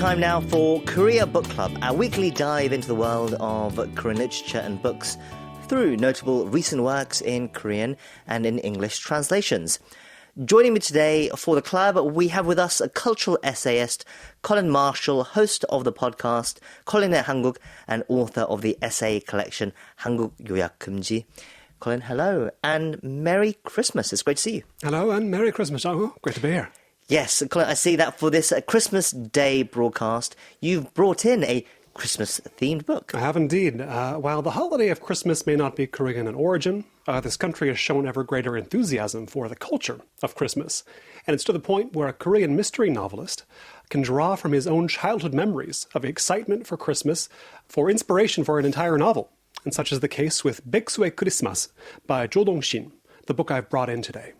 time now for Korea Book Club, our weekly dive into the world of Korean literature and books through notable recent works in Korean and in English translations. Joining me today for the club, we have with us a cultural essayist, Colin Marshall, host of the podcast Korean 한국, and author of the essay collection 한국 요약 금지. Colin, hello, and Merry Christmas. It's great to see you. Hello, and Merry Christmas, Uncle. Great to be here. Yes, Colin, I see that for this Christmas Day broadcast, you've brought in a Christmas-themed book. I have indeed. While the holiday of Christmas may not be Korean in origin, this country has shown ever greater enthusiasm for the culture of Christmas. And it's to the point where a Korean mystery novelist can draw from his own childhood memories of excitement for Christmas for inspiration for an entire novel. And such is the case with 백수의 크리스마스 by Cho Dong-shin, the book I've brought in today.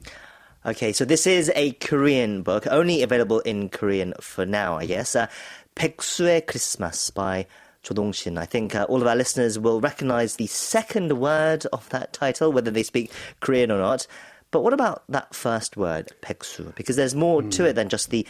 Okay, so this is a Korean book, only available in Korean for now, I guess. 백수의 크리스마스 by Cho Dong-shin. I think all of our listeners will recognize the second word of that title, whether they speak Korean or not. But what about that first word, 백수? Because there's more to it than just the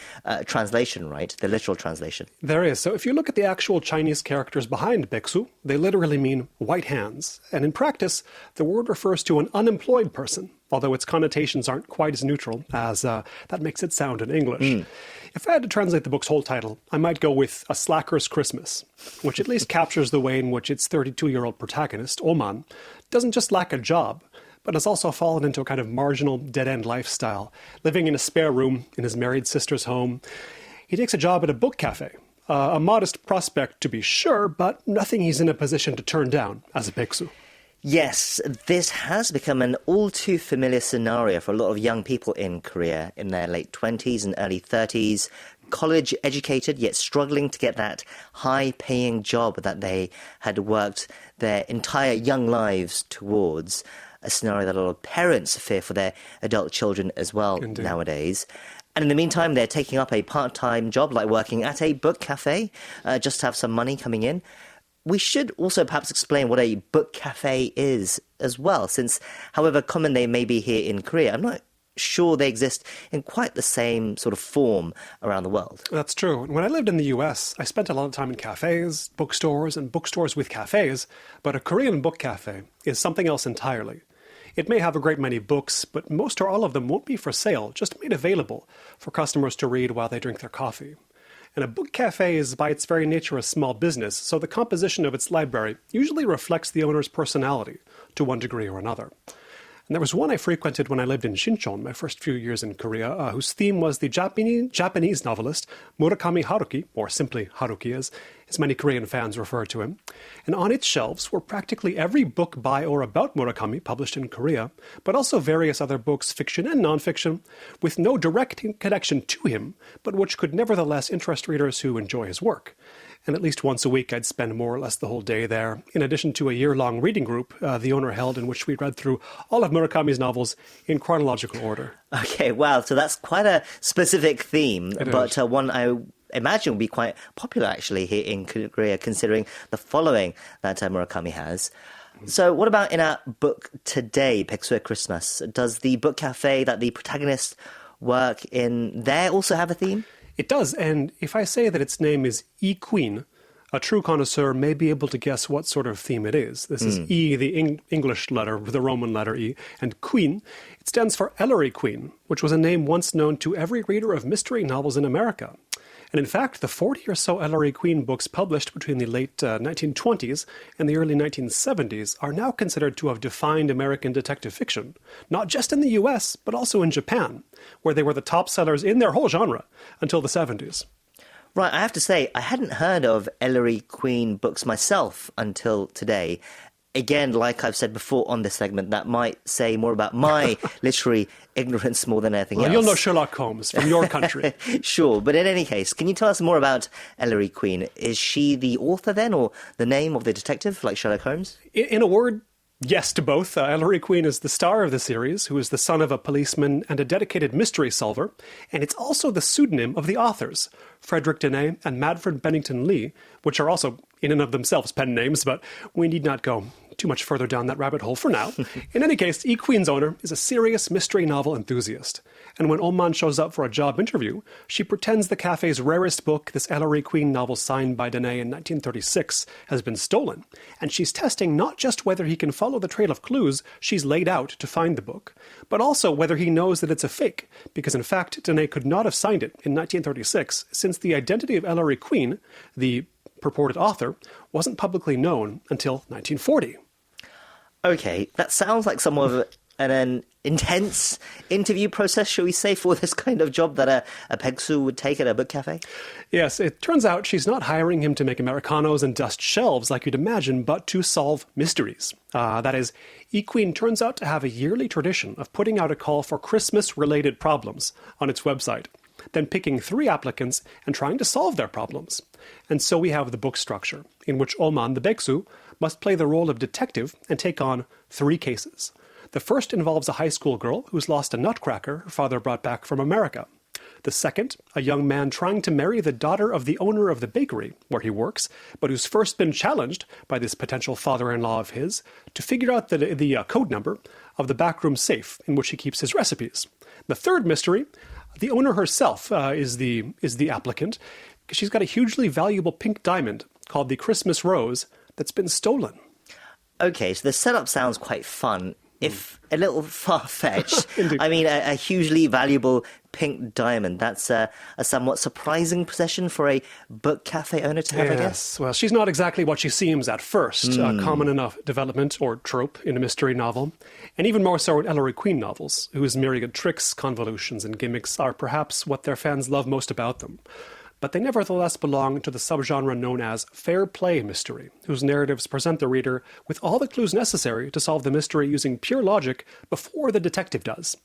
translation, right? The literal translation. There is. So if you look at the actual Chinese characters behind 백수, they literally mean white hands. And in practice, the word refers to an unemployed person, although its connotations aren't quite as neutral as that makes it sound in English. If I had to translate the book's whole title, I might go with A Slacker's Christmas, which at least captures the way in which its 32-year-old protagonist, Oman, doesn't just lack a job, but has also fallen into a kind of marginal, dead-end lifestyle, living in a spare room in his married sister's home. He takes a job at a book cafe, a modest prospect to be sure, but nothing he's in a position to turn down as a 백수. Yes, this has become an all-too-familiar scenario for a lot of young people in Korea in their late 20s and early 30s, college-educated, yet struggling to get that high-paying job that they had worked their entire young lives towards. A scenario that a lot of parents fear for their adult children as well. Indeed. Nowadays. And in the meantime, they're taking up a part-time job like working at a book cafe just to have some money coming in. We should also perhaps explain what a book cafe is as well, since however common they may be here in Korea, I'm not sure they exist in quite the same sort of form around the world. That's true. When I lived in the US, I spent a lot of time in cafes, bookstores, and bookstores with cafes, but a Korean book cafe is something else entirely. It may have a great many books, but most or all of them won't be for sale, just made available for customers to read while they drink their coffee. And a book cafe is by its very nature a small business, so the composition of its library usually reflects the owner's personality to one degree or another. And there was one I frequented when I lived in Shincheon, my first few years in Korea, whose theme was the Japanese novelist Murakami Haruki, or simply Haruki as many Korean fans refer to him. And on its shelves were practically every book by or about Murakami published in Korea, but also various other books, fiction and nonfiction, with no direct connection to him, but which could nevertheless interest readers who enjoy his work. And at least once a week I'd spend more or less the whole day there, in addition to a year-long reading group the owner held in which we read through all of Murakami's novels in chronological order. Okay, wow, so that's quite a specific theme, but one I imagine would be quite popular actually here in Korea, considering the following that Murakami has. So what about in our book today, 백수의 Christmas? Does the book cafe that the protagonists work in there also have a theme? It does, and if I say that its name is E Queen, a true connoisseur may be able to guess what sort of theme it is. This is E, the English letter, the Roman letter E, and Queen, it stands for Ellery Queen, which was a name once known to every reader of mystery novels in America. And in fact, the 40 or so Ellery Queen books published between the late 1920s and the early 1970s are now considered to have defined American detective fiction, not just in the US, but also in Japan, where they were the top sellers in their whole genre until the 70s. Right, I have to say, I hadn't heard of Ellery Queen books myself until today. Again, like I've said before on this segment, that might say more about my literary ignorance more than anything else. You'll know Sherlock Holmes from your country. Sure, but in any case, can you tell us more about Ellery Queen? Is she the author then, or the name of the detective, like Sherlock Holmes? In a word, yes to both. Ellery Queen is the star of the series, who is the son of a policeman and a dedicated mystery solver, and it's also the pseudonym of the authors, Frederick Dene and Madford Bennington Lee, which are also in and of themselves pen names, but we need not go too much further down that rabbit hole for now. In any case, E-Queen's owner is a serious mystery novel enthusiast. And when Oman shows up for a job interview, she pretends the cafe's rarest book, this Ellery Queen novel signed by Danae in 1936, has been stolen. And she's testing not just whether he can follow the trail of clues she's laid out to find the book, but also whether he knows that it's a fake, because in fact, Danae could not have signed it in 1936, since the identity of Ellery Queen, the purported author, wasn't publicly known until 1940. Okay, that sounds like somewhat of an intense interview process, shall we say, for this kind of job that a Pegsu would take at a book cafe? Yes, it turns out she's not hiring him to make Americanos and dust shelves like you'd imagine, but to solve mysteries. That is, E-Queen turns out to have a yearly tradition of putting out a call for Christmas-related problems on its website, then picking 3 applicants and trying to solve their problems. And so we have the book structure, in which Oman, the Beksu, must play the role of detective and take on 3 cases. The first involves a high school girl who's lost a nutcracker her father brought back from America. The second, a young man trying to marry the daughter of the owner of the bakery where he works, but who's first been challenged by this potential father-in-law of his to figure out the code number of the backroom safe in which he keeps his recipes. The third mystery, the owner herself is the applicant. She's got a hugely valuable pink diamond called the Christmas Rose that's been stolen. Okay, so the setup sounds quite fun, if a little far-fetched. Indeed. I mean, a hugely valuable pink diamond. That's a somewhat surprising possession for a book cafe owner to have, I guess. Yes, well, she's not exactly what she seems at first, a common enough development or trope in a mystery novel, and even more so in Ellery Queen novels, whose myriad tricks, convolutions, and gimmicks are perhaps what their fans love most about them. But they nevertheless belong to the subgenre known as fair play mystery, whose narratives present the reader with all the clues necessary to solve the mystery using pure logic before the detective does.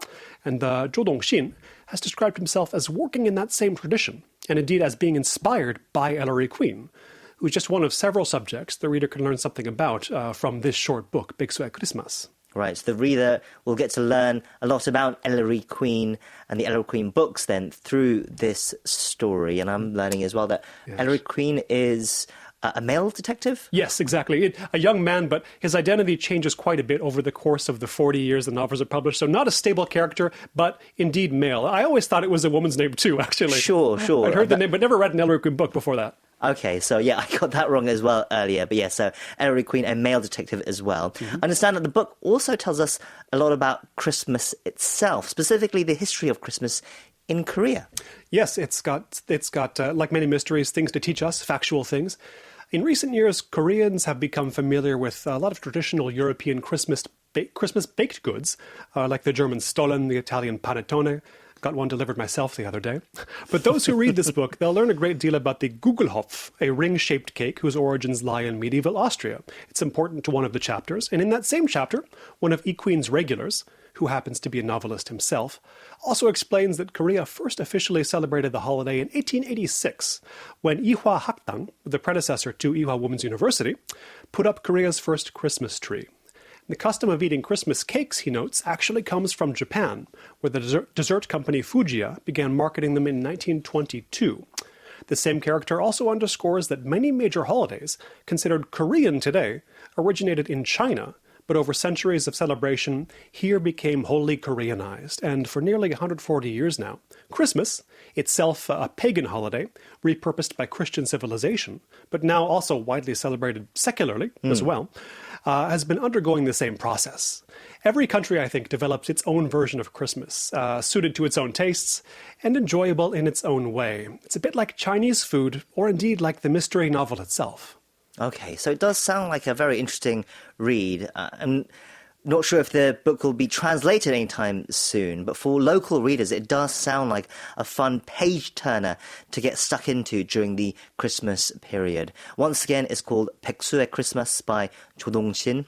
And Cho Dong-shin has described himself as working in that same tradition, and indeed as being inspired by Ellery Queen, who's just one of several subjects the reader can learn something about from this short book, 백수의 Christmas. Right, so the reader will get to learn a lot about Ellery Queen and the Ellery Queen books then through this story. And I'm learning as well that Ellery Queen is a male detective? Yes, exactly. A young man, but his identity changes quite a bit over the course of the 40 years the novels are published. So not a stable character, but indeed male. I always thought it was a woman's name too, actually. Sure. I'd heard the name, but never read an Ellery Queen book before that. Okay, so yeah, I got that wrong as well earlier. But yeah, so Ellery Queen, a male detective as well. I understand that the book also tells us a lot about Christmas itself, specifically the history of Christmas in Korea. Yes, it's got like many mysteries, things to teach us, factual things. In recent years, Koreans have become familiar with a lot of traditional European Christmas baked goods, like the German Stollen, the Italian panettone. Got one delivered myself the other day. But those who read this book, they'll learn a great deal about the Gugelhopf, a ring-shaped cake whose origins lie in medieval Austria. It's important to one of the chapters. And in that same chapter, one of E-Queen's regulars, who happens to be a novelist himself, also explains that Korea first officially celebrated the holiday in 1886, when Ewha Hakdang, the predecessor to Ewha Women's University, put up Korea's first Christmas tree. The custom of eating Christmas cakes, he notes, actually comes from Japan, where the dessert company Fujiya began marketing them in 1922. The same character also underscores that many major holidays, considered Korean today, originated in China, but over centuries of celebration, here became wholly Koreanized. And for nearly 140 years now, Christmas, itself a pagan holiday, repurposed by Christian civilization, but now also widely celebrated secularly as well, has been undergoing the same process. Every country, I think, develops its own version of Christmas, suited to its own tastes and enjoyable in its own way. It's a bit like Chinese food, or indeed like the mystery novel itself. Okay, so it does sound like a very interesting read. I'm not sure if the book will be translated anytime soon, but for local readers, it does sound like a fun page-turner to get stuck into during the Christmas period. Once again, it's called 백수의 Christmas by Cho Dong-shin.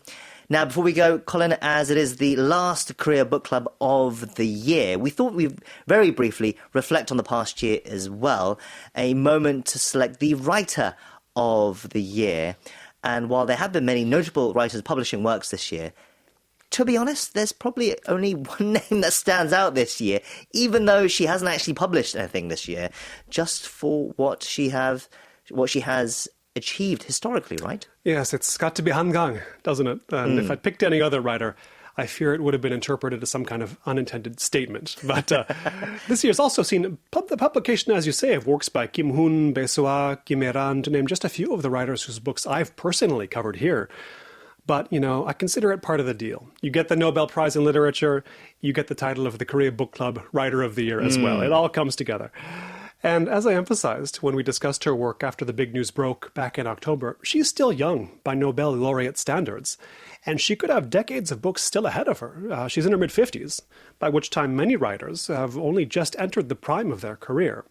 Now, before we go, Colin, as it is the last Korea Book Club of the year, we thought we'd very briefly reflect on the past year as well, a moment to select the writer of the year. And while there have been many notable writers publishing works this year, to be honest, there's probably only one name that stands out this year, even though she hasn't actually published anything this year, just for what she has achieved historically, right? Yes, it's got to be Han Gang, doesn't it? And if I picked any other writer, I fear it would have been interpreted as some kind of unintended statement. But this year's also seen the publication, as you say, of works by Kim Hun, Bae-sua, Kim Hye-ran, to name just a few of the writers whose books I've personally covered here. But, I consider it part of the deal. You get the Nobel Prize in Literature, you get the title of the Korea Book Club Writer of the Year as well. It all comes together. And as I emphasized when we discussed her work after the big news broke back in October, she's still young by Nobel laureate standards. And she could have decades of books still ahead of her. She's in her mid-50s, by which time many writers have only just entered the prime of their career.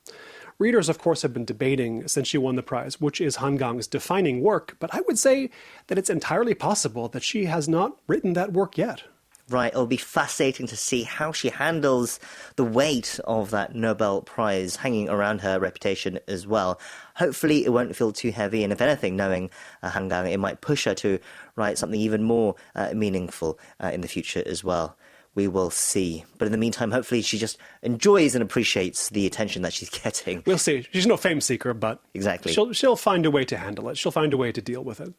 Readers, of course, have been debating since she won the prize, which is Han Gang's defining work, but I would say that it's entirely possible that she has not written that work yet. Right, it'll be fascinating to see how she handles the weight of that Nobel Prize hanging around her reputation as well. Hopefully it won't feel too heavy, and if anything, knowing Han Gang, it might push her to write something even more meaningful in the future as well. We will see. But in the meantime, hopefully she just enjoys and appreciates the attention that she's getting. We'll see. She's no fame seeker, but exactly. She'll find a way to handle it. She'll find a way to deal with it.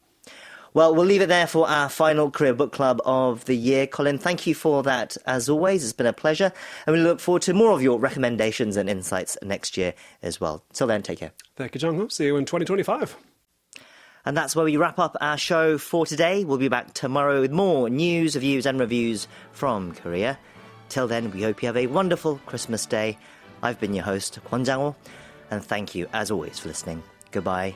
Well, we'll leave it there for our final Korea Book Club of the year. Colin, thank you for that as always. It's been a pleasure. And we look forward to more of your recommendations and insights next year as well. Till then, take care. Thank you, Jung-ho. See you in 2025. And that's where we wrap up our show for today. We'll be back tomorrow with more news, reviews and reviews from Korea. Till then, we hope you have a wonderful Christmas day. I've been your host, Kwon Jang-ho, and thank you, as always, for listening. Goodbye.